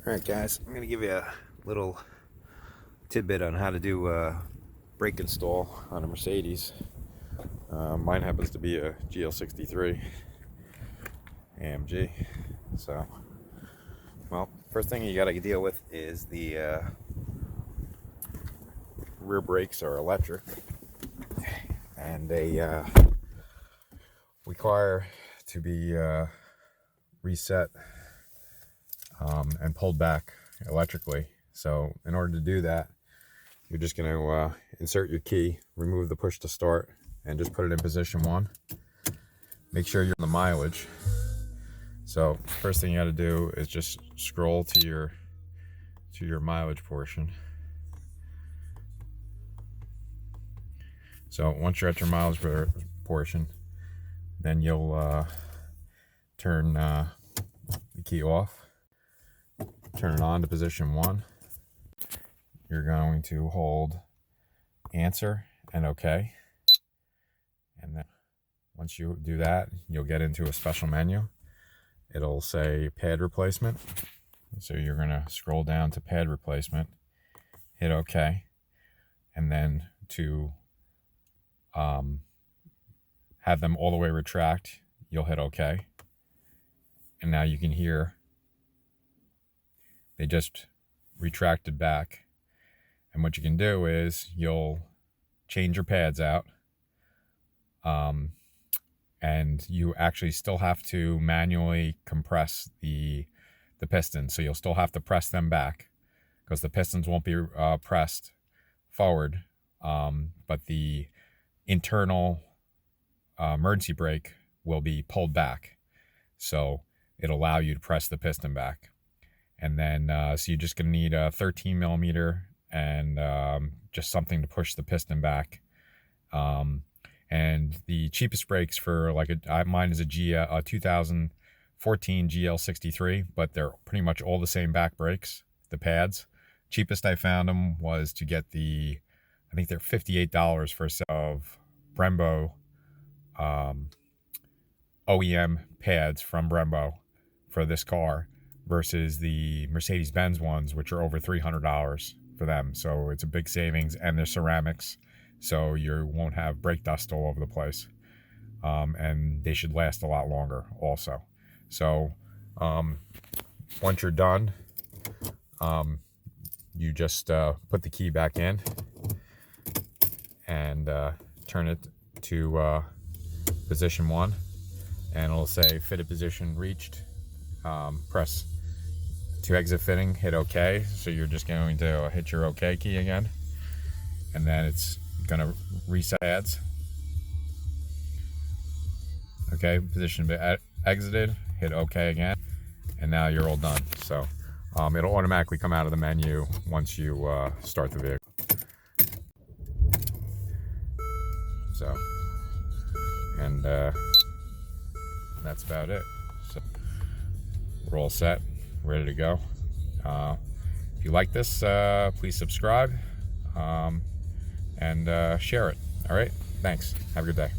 Alright guys, I'm going to give you a little tidbit on how to do a brake install on a Mercedes. Mine happens to be a GL63AMG. So, well, first thing you got to deal with is the rear brakes are electric, and they require to be reset and pulled back electrically. So in order to do that, you're just going to insert your key, remove the push to start, and just put it in position 1. Make sure you're on the mileage. So first thing you got to do is just scroll to your mileage portion. So once you're at your mileage portion, then you'll turn the key off, turn it on to position 1. You're going to hold answer and OK. And then once you do that, you'll get into a special menu. It'll say pad replacement. So you're going to scroll down to pad replacement, hit OK, and then to have them all the way retract, you'll hit OK. And now you can hear they just retracted back. And what you can do is you'll change your pads out, and you actually still have to manually compress the pistons. So you'll still have to press them back because the pistons won't be pressed forward, but the internal emergency brake will be pulled back. So it'll allow you to press the piston back. And then, so you're just going to need a 13 millimeter and just something to push the piston back. And the cheapest brakes for mine is a 2014 GL63, but they're pretty much all the same back brakes, the pads. Cheapest I found them was to get I think they're $58 for a set of Brembo OEM pads from Brembo for this car, versus the Mercedes Benz ones, which are over $300 for them. So it's a big savings, and they're ceramics, so you won't have brake dust all over the place. And they should last a lot longer also. So once you're done, you just put the key back in and turn it to position 1, and it'll say fitted position reached. Press to exit fitting, hit OK. So you're just going to hit your OK key again, and then it's going to reset pads. Okay, position exited, hit OK again, and now you're all done. So it'll automatically come out of the menu once you start the vehicle. So, and that's about it. So we're all set, ready to go. If you like this, please subscribe and share it. All right, thanks. Have a good day.